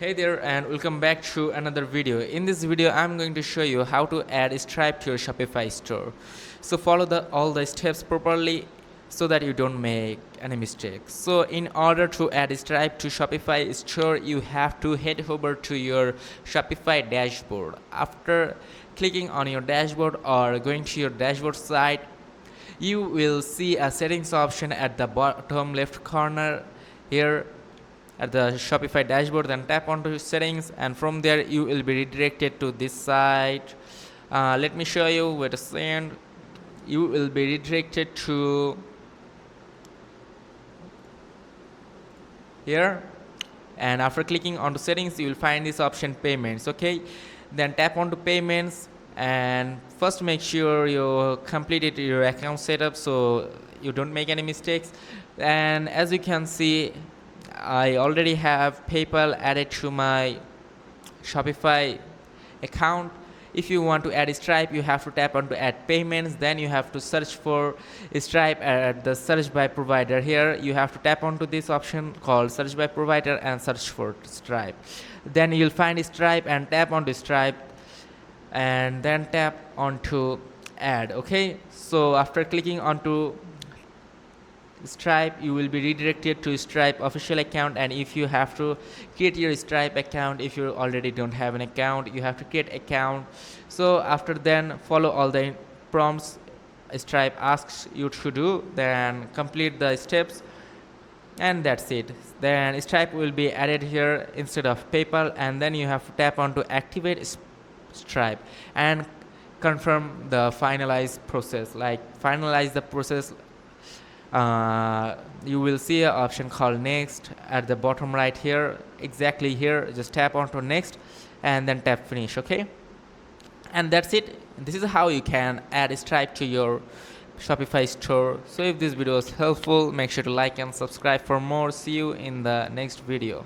Hey there and welcome back to another video. In this video I'm going to show you how to add Stripe to your Shopify store. So follow all the steps properly so that you don't make any mistakes. So in order to add Stripe to Shopify store, you have to head over to your Shopify dashboard. After clicking on your dashboard or going to your dashboard site, you will see a settings option at the bottom left corner here at the Shopify dashboard. Then tap onto settings, and from there you will be redirected to this site. Let me show you. Wait a second. You will be redirected to here, and after clicking onto settings you will find this option payments. Okay, then tap onto payments, and first make sure you completed your account setup so you don't make any mistakes. And as you can see, I already have PayPal added to my Shopify account. If you want to add Stripe, you have to tap onto add payments. Then you have to search for Stripe at the search by provider. Here you have to tap onto this option called search by provider and search for Stripe. Then you'll find Stripe and tap onto Stripe, and then tap onto add. Okay, so after clicking onto Stripe, you will be redirected to Stripe official account. And if you have to create your Stripe account, if you already don't have an account, you have to create account. So after then follow all the prompts Stripe asks you to do, then complete the steps, and that's it. Then Stripe will be added here instead of PayPal, and then you have to tap on to activate Stripe and confirm the finalize process, like finalize the process. You will see an option called next at the bottom right here, exactly here. Just tap onto next and then tap finish. Okay, and that's it. This is how you can add Stripe to your Shopify store. So if this video was helpful, make sure to like and subscribe for more. See you in the next video.